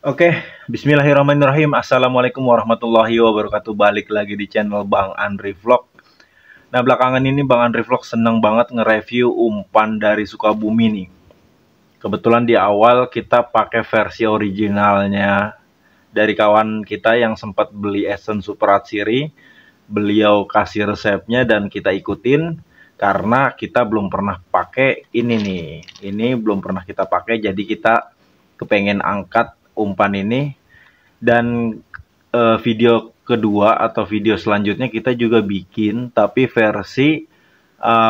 Oke, bismillahirrahmanirrahim. Assalamualaikum warahmatullahi wabarakatuh. Balik lagi di channel Bang Andri Vlog. Nah, belakangan ini Bang Andri Vlog seneng banget nge-review umpan dari Sukabumi nih. Kebetulan di awal kita pakai versi originalnya dari kawan kita yang sempat beli Essence Super Atsiri. Beliau kasih resepnya dan kita ikutin karena kita belum pernah pakai ini nih. Ini belum pernah kita pakai, jadi kita kepengen angkat umpan ini. Dan video kedua atau video selanjutnya kita juga bikin tapi versi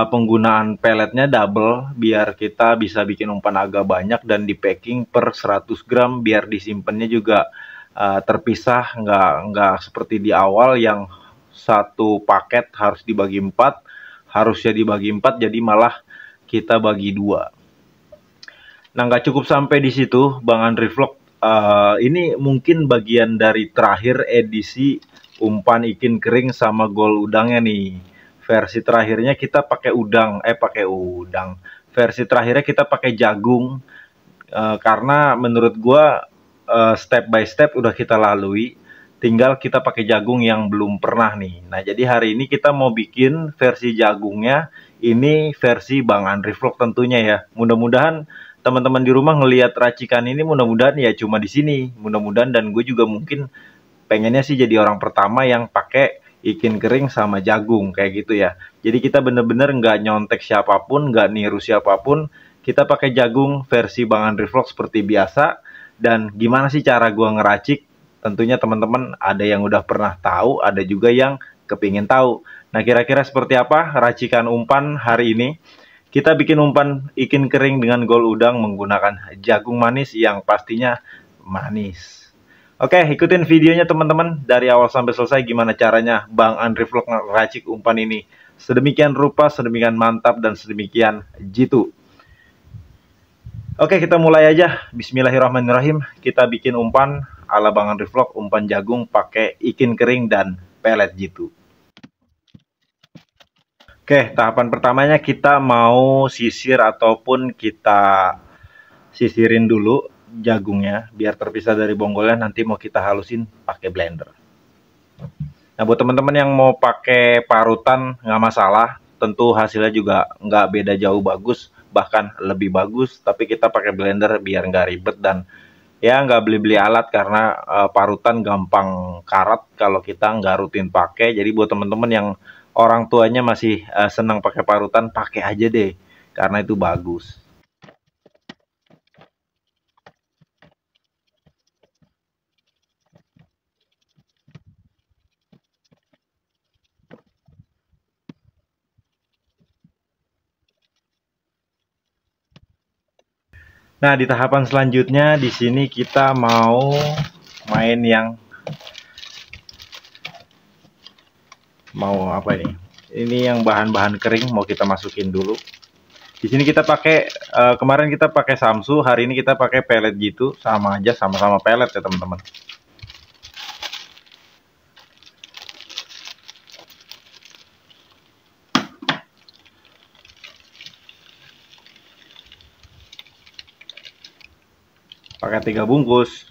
penggunaan peletnya double, biar kita bisa bikin umpan agak banyak dan di packing per 100 gram biar disimpannya juga terpisah, nggak seperti di awal yang satu paket harus dibagi 4, harusnya dibagi 4 jadi malah kita bagi 2. Nah, nggak cukup sampai di situ Bang Andri Vlog. Ini mungkin bagian dari terakhir edisi umpan ikan kering sama gol udangnya nih. Versi terakhirnya kita pakai udang. Versi terakhirnya kita pakai jagung. Karena menurut gua step by step udah kita lalui. Tinggal kita pakai jagung yang belum pernah nih. Nah, jadi hari ini kita mau bikin versi jagungnya. Ini versi Bang Andri Vlog tentunya ya. Mudah-mudahan teman-teman di rumah ngelihat racikan ini, mudah-mudahan ya cuma di sini. Mudah-mudahan, dan gue juga mungkin pengennya sih jadi orang pertama yang pakai ikan kering sama jagung kayak gitu ya. Jadi kita bener-bener nggak nyontek siapapun, nggak niru siapapun. Kita pakai jagung versi Bang Andri Vlog seperti biasa. Dan gimana sih cara gue ngeracik? Tentunya teman-teman ada yang udah pernah tahu, ada juga yang kepingin tahu. Nah, kira-kira seperti apa racikan umpan hari ini? Kita bikin umpan ikan kering dengan gol udang menggunakan jagung manis yang pastinya manis. Oke, ikutin videonya teman-teman dari awal sampai selesai gimana caranya Bang Andri Vlog ngeracik umpan ini. Sedemikian rupa, sedemikian mantap, dan sedemikian jitu. Oke, kita mulai aja. Bismillahirrahmanirrahim. Kita bikin umpan ala Bang Andri Vlog, umpan jagung pakai ikan kering dan pelet jitu. Oke, tahapan pertamanya kita mau sisir ataupun kita sisirin dulu jagungnya biar terpisah dari bonggolnya. Nanti mau kita halusin pakai blender. Nah, buat teman-teman yang mau pakai parutan nggak masalah, tentu hasilnya juga nggak beda jauh bagus, bahkan lebih bagus. Tapi kita pakai blender biar nggak ribet dan ya nggak beli-beli alat karena parutan gampang karat kalau kita nggak rutin pakai. Jadi buat teman-teman yang orang tuanya masih senang pakai parutan, pakai aja deh karena itu bagus. Nah, di tahapan selanjutnya di sini kita mau main yang apa ini? Ini yang bahan-bahan kering mau kita masukin dulu. Di sini kita pakai kemarin kita pakai Samsu, hari ini kita pakai pelet gitu, sama aja, sama-sama pelet ya teman-teman. Pakai 3 bungkus.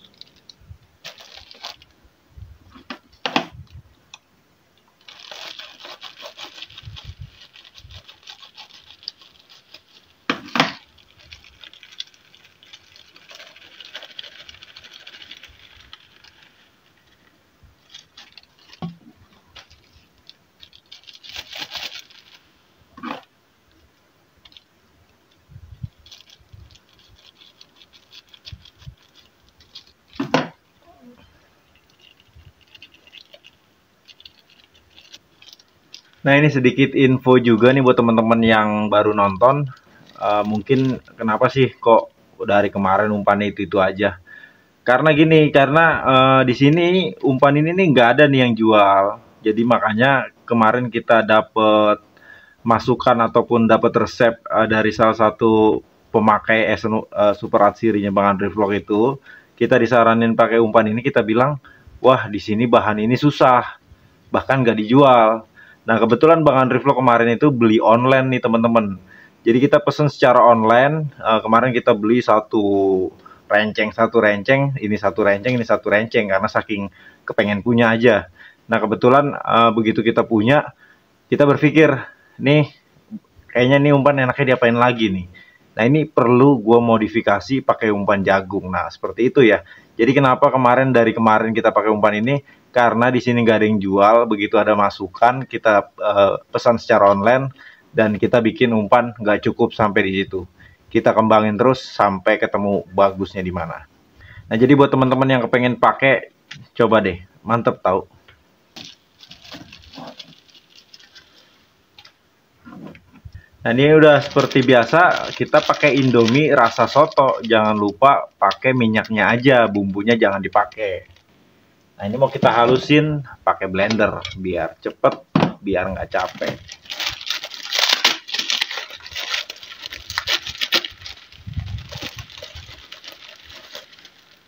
Nah, ini sedikit info juga nih buat teman-teman yang baru nonton. Mungkin kenapa sih kok dari kemarin umpannya itu aja? Karena gini, karena di sini umpan ini nih nggak ada nih yang jual. Jadi makanya kemarin kita dapet masukan ataupun dapat resep dari salah satu pemakai Super Atsiri-nya Bang Andri Vlog itu. Kita disaranin pakai umpan ini, kita bilang, wah di sini bahan ini susah, bahkan nggak dijual. Nah, kebetulan Bang Andri Vlog kemarin itu beli online nih teman-teman. Jadi kita pesen secara online. Kemarin kita beli satu renceng, satu renceng, ini satu renceng, ini satu renceng, karena saking kepengen punya aja. Nah kebetulan begitu kita punya, kita berpikir, nih kayaknya nih umpan enaknya diapain lagi nih. Nah ini perlu gue modifikasi pakai umpan jagung. Nah seperti itu ya. Jadi kenapa dari kemarin kita pakai umpan ini? Karena di sini nggak ada yang jual. Begitu ada masukan kita pesan secara online dan kita bikin umpan nggak cukup sampai di situ. Kita kembangin terus sampai ketemu bagusnya di mana. Nah jadi buat teman-teman yang kepengen pakai, coba deh, mantep tahu. Nah ini udah seperti biasa, kita pakai Indomie rasa soto. Jangan lupa pakai minyaknya aja, bumbunya jangan dipakai. Nah ini mau kita halusin pakai blender biar cepet, biar nggak capek.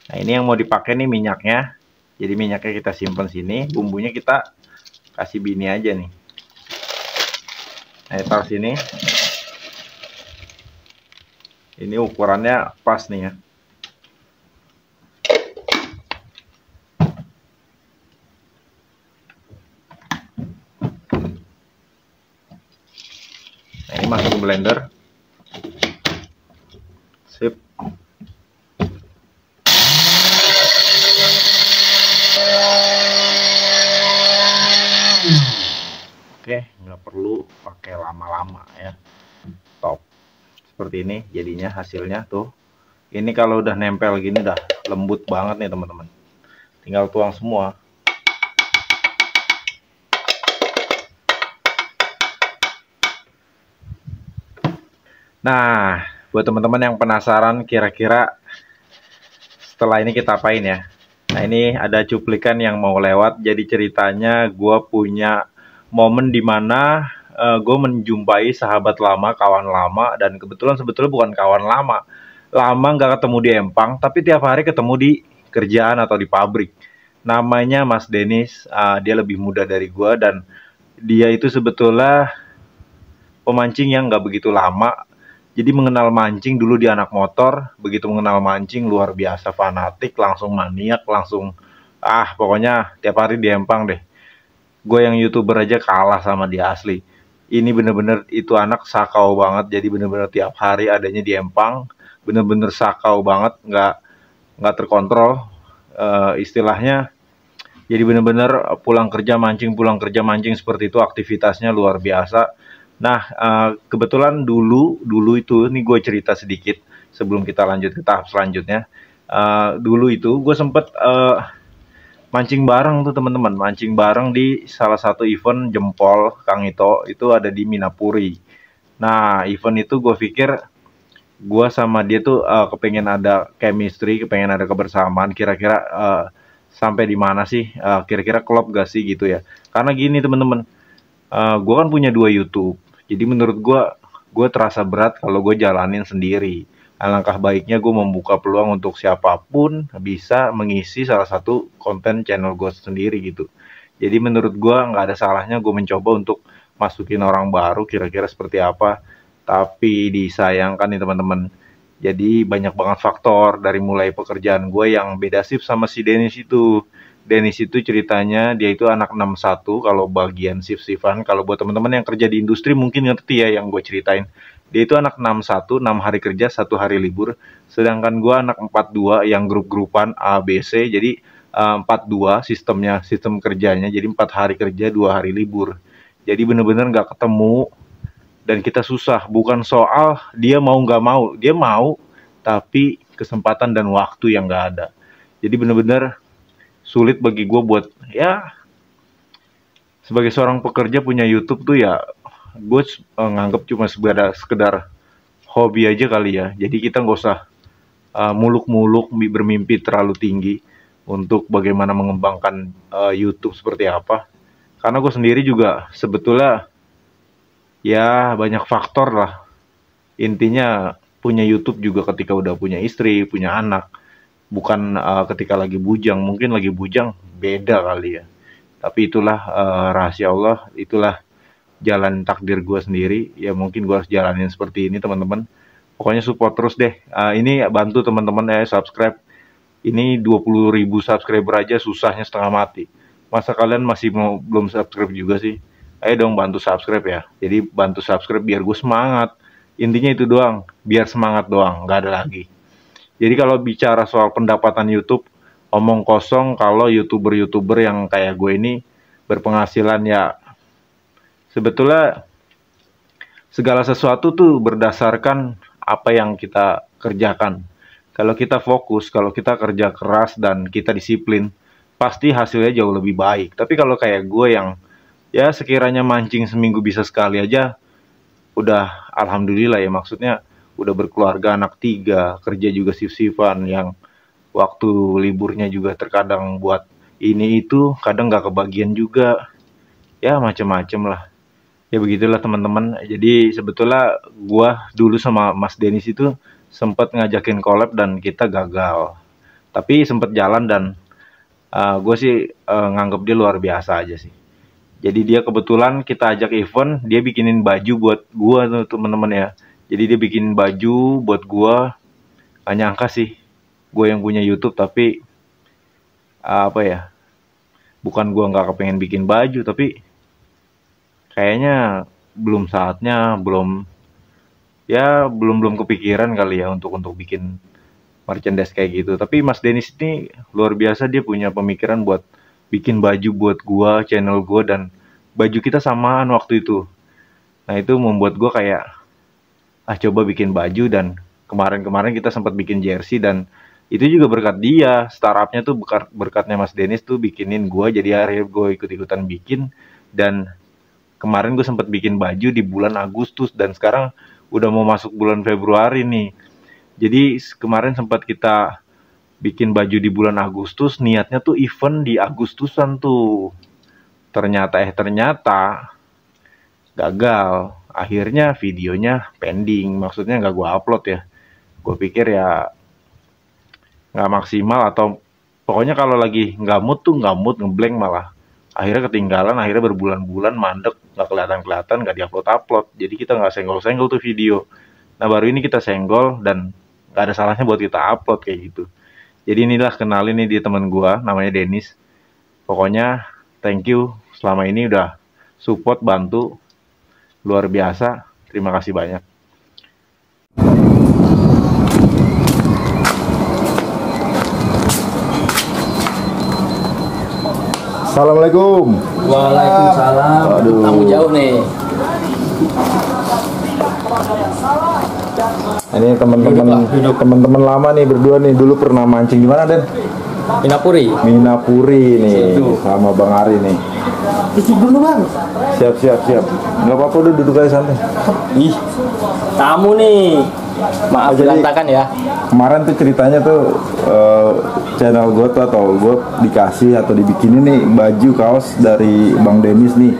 Nah ini yang mau dipakai nih minyaknya. Jadi minyaknya kita simpan sini, bumbunya kita kasih bini aja nih. Nah taruh sini. Ini ukurannya pas nih ya. Nah ini masuk ke blender. Sip. Oke, nggak perlu pakai lama-lama ya. Top. Seperti ini jadinya hasilnya tuh. Ini kalau udah nempel gini udah lembut banget nih teman-teman. Tinggal tuang semua. Nah, buat teman-teman yang penasaran kira-kira setelah ini kita apain ya. Nah ini ada cuplikan yang mau lewat. Jadi ceritanya gue punya momen dimana gue menjumpai sahabat lama, kawan lama, dan kebetulan sebetulnya bukan kawan lama nggak ketemu di Empang, tapi tiap hari ketemu di kerjaan atau di pabrik. Namanya Mas Denis, dia lebih muda dari gue, dan dia itu sebetulnya pemancing yang nggak begitu lama. Jadi mengenal mancing dulu di anak motor, begitu mengenal mancing luar biasa fanatik, langsung maniak, langsung pokoknya tiap hari di Empang deh. Gue yang YouTuber aja kalah sama dia asli. Ini bener-bener itu anak sakau banget, jadi bener-bener tiap hari adanya di Empang, bener-bener sakau banget, nggak terkontrol istilahnya. Jadi bener-bener pulang kerja mancing seperti itu, aktivitasnya luar biasa. Nah kebetulan dulu itu, ini gue cerita sedikit sebelum kita lanjut ke tahap selanjutnya. Dulu itu gue sempet mancing bareng tuh teman-teman, mancing bareng di salah satu event Jempol Kang Ito, itu ada di Minapuri. Nah event itu gue pikir gue sama dia tuh kepengen ada chemistry, kepengen ada kebersamaan, kira-kira sampai di mana sih, kira-kira klop gak sih gitu ya. Karena gini teman-teman, gue kan punya 2 YouTube, jadi menurut gue terasa berat kalau gue jalanin sendiri. Alangkah baiknya gue membuka peluang untuk siapapun bisa mengisi salah satu konten channel gue sendiri gitu. Jadi menurut gue nggak ada salahnya gue mencoba untuk masukin orang baru kira-kira seperti apa. Tapi disayangkan nih teman-teman. Jadi banyak banget faktor, dari mulai pekerjaan gue yang beda shift sama si Dennis itu. Dennis itu ceritanya dia itu anak 61 kalau bagian shift-shiftan. Kalau buat teman-teman yang kerja di industri mungkin ngerti ya yang gue ceritain. Dia itu anak 61, 6 hari kerja, 1 hari libur. Sedangkan gue anak 42 yang grup-grupan A, B, C. Jadi 42 sistem kerjanya. Jadi 4 hari kerja, 2 hari libur. Jadi bener-bener nggak ketemu. Dan kita susah. Bukan soal dia mau nggak mau. Dia mau, tapi kesempatan dan waktu yang nggak ada. Jadi bener-bener sulit bagi gue buat, ya sebagai seorang pekerja punya YouTube tuh ya, gue nganggep cuma sekedar hobi aja kali ya. Jadi kita nggak usah muluk-muluk bermimpi terlalu tinggi untuk bagaimana mengembangkan YouTube seperti apa. Karena gue sendiri juga sebetulnya ya banyak faktor lah. Intinya punya YouTube juga ketika udah punya istri, punya anak. Bukan ketika lagi bujang. Mungkin lagi bujang beda kali ya. Tapi itulah rahasia Allah, itulah jalan takdir gue sendiri. Ya mungkin gue harus jalanin seperti ini teman-teman. Pokoknya support terus deh. Ini bantu teman-teman ya subscribe. Ini 20.000 subscriber aja susahnya setengah mati. Masa kalian masih belum subscribe juga sih? Ayo dong bantu subscribe ya. Jadi bantu subscribe biar gue semangat. Intinya itu doang, biar semangat doang, nggak ada lagi. Jadi kalau bicara soal pendapatan YouTube, omong kosong kalau YouTuber-YouTuber yang kayak gue ini berpenghasilan ya. Sebetulnya segala sesuatu tuh berdasarkan apa yang kita kerjakan. Kalau kita fokus, kalau kita kerja keras dan kita disiplin, pasti hasilnya jauh lebih baik. Tapi kalau kayak gue yang ya sekiranya mancing seminggu bisa sekali aja, udah alhamdulillah ya, maksudnya udah berkeluarga, anak 3, kerja juga shift-shiftan, yang waktu liburnya juga terkadang buat ini itu, kadang nggak kebagian juga, ya macem-macem lah. Ya begitulah teman-teman. Jadi sebetulnya gua dulu sama Mas Denis itu sempat ngajakin collab dan kita gagal. Tapi sempat jalan dan gue sih nganggep dia luar biasa aja sih. Jadi dia kebetulan kita ajak event, dia bikinin baju buat gua tuh temen-temen ya. Jadi dia bikinin baju buat gua. Gak nyangka sih, gue yang punya YouTube tapi apa ya? Bukan gua nggak kepengen bikin baju, tapi kayaknya belum saatnya, belum kepikiran kali ya untuk bikin merchandise kayak gitu. Tapi Mas Denis ini luar biasa, dia punya pemikiran buat bikin baju buat gua, channel gua, dan baju kita samaan waktu itu. Nah itu membuat gua kayak coba bikin baju, dan kemarin kita sempat bikin jersey, dan itu juga berkat dia. Startupnya tuh berkatnya Mas Denis tuh bikinin gua, jadi akhirnya gue ikut-ikutan bikin. Dan kemarin gue sempat bikin baju di bulan Agustus, dan sekarang udah mau masuk bulan Februari nih. Jadi kemarin sempat kita bikin baju di bulan Agustus, niatnya tuh event di Agustusan tuh. Ternyata gagal. Akhirnya videonya pending, maksudnya nggak gue upload ya. Gue pikir ya nggak maksimal, atau pokoknya kalau lagi nggak mood ngeblank malah. Akhirnya ketinggalan, akhirnya berbulan-bulan mandek, nggak kelihatan, nggak diupload. Jadi kita nggak senggol-senggol tuh video. Nah baru ini kita senggol, dan nggak ada salahnya buat kita upload kayak gitu. Jadi inilah, kenalin nih dia teman gua, namanya Denis. Pokoknya thank you selama ini udah support, bantu, luar biasa. Terima kasih banyak. Assalamualaikum. Waalaikumsalam. Aduh. Tamu jauh nih. Ini teman-teman lama nih berdua nih, dulu pernah mancing di mana, Den? Minapuri. Minapuri nih, Situ. sama Bang Ari nih. Isi dulu bang. Siap. Nggak apa-apa, udah duduk aja santai. Ih, tamu nih. Maaf Jadi, berantakan ya. Kemarin tuh ceritanya tuh channel gue tuh, atau gue dikasih atau dibikinin nih baju kaos dari Bang Denis nih.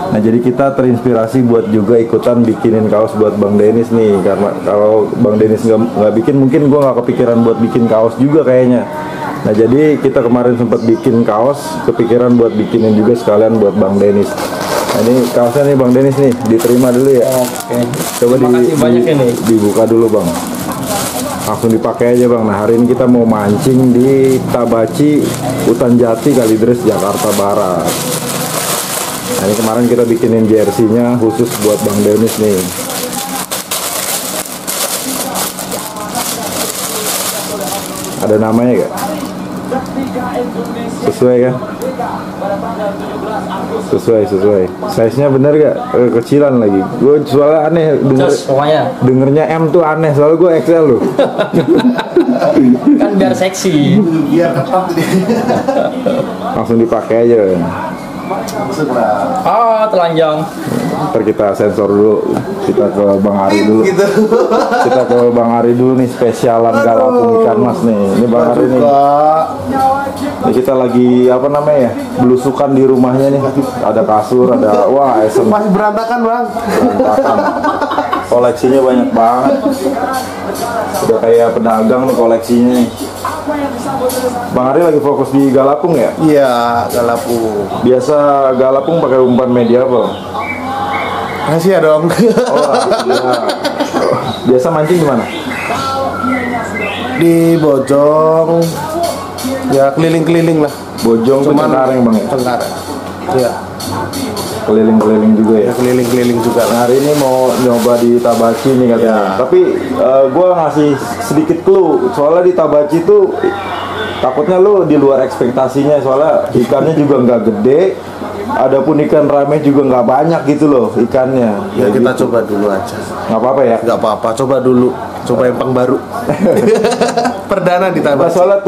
Nah jadi kita terinspirasi buat juga ikutan bikinin kaos buat Bang Denis nih, karena kalau Bang Denis nggak bikin, mungkin gue nggak kepikiran buat bikin kaos juga kayaknya. Nah jadi kita kemarin sempat bikin kaos, kepikiran buat bikinin juga sekalian buat Bang Denis. Nah ini kaosnya nih Bang Denis nih, diterima dulu ya. Oke. Coba Terima kasih banyak ini. dibuka dulu Bang. Langsung dipakai aja Bang. Nah hari ini kita mau mancing di Tabaci, Hutan Jati, Kalideres, Jakarta Barat. Nah ini kemarin kita bikinin jersey-nya khusus buat Bang Denis nih. Ada namanya gak? Sesuai kan? Sesuai. Size-nya bener gak? Kecilan lagi. Gue soalnya aneh dengernya M tuh aneh, soalnya gue XL loh. Kan biar seksi. Biar ketat nih. Langsung dipakai aja. Telanjang. Ntar kita sensor dulu, kita ke Bang Ari dulu. Kita ke Bang Ari dulu nih, spesialan galapung ikan mas nih. Ini Bang Ari nih. Ini kita lagi apa namanya ya, belusukan di rumahnya nih. Ada kasur, ada esem. Masih berantakan bang. Berantakan. Koleksinya banyak banget. Udah kayak pedagang nih koleksinya nih. Bang Ari lagi fokus di galapung ya? Iya, galapung. Biasa galapung pakai umpan media apa? Rahasia dong. Oh, ya. Biasa mancing di mana? Di Bojong. Ya keliling-keliling lah. Bojong tuh Cengkareng bang ya? Cengkareng. Iya. Keliling-keliling juga ya? Ya keliling-keliling juga Nah, lah. hari ini mau nyoba di Tabaci nih katanya. Ya. Tapi gue ngasih sedikit clue. Soalnya di Tabaci tuh takutnya lu di luar ekspektasinya. Soalnya ikannya juga nggak gede. Adapun ikan rame juga nggak banyak gitu loh ikannya. Ya kita gitu. coba dulu aja. Nggak apa-apa ya? Nggak apa-apa, coba dulu. Coba Empang baru. Perdana di Nah, Tabaci. soalnya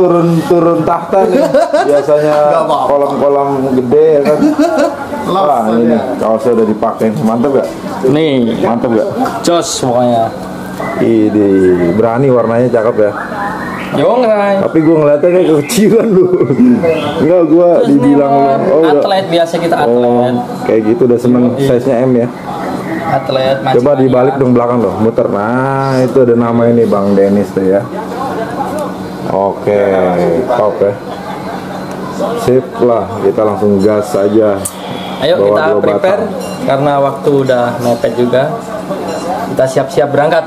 turun tahta nih. Biasanya Nggak apa-apa. kolam-kolam gede ya kan. Love Wah ini ya. nih, kaosnya udah dipakai. Mantep gak? Nih, Mantep gak? jos pokoknya. Ini berani, warnanya cakep ya. Jongrai. Tapi gue ngeliatnya kayak kekecilan lu. Enggak, gue dibilang lu. Atlet biasa kita atlet. Kayak gitu udah seneng size-nya M ya. Atlet Coba dibalik dong belakang loh, muter. Nah itu ada nama ini Bang Dennis tuh ya. Oke, top ya. Sip lah, kita langsung gas aja. Ayo Bawa kita dua prepare batang. karena waktu udah mepet juga. Kita siap-siap berangkat.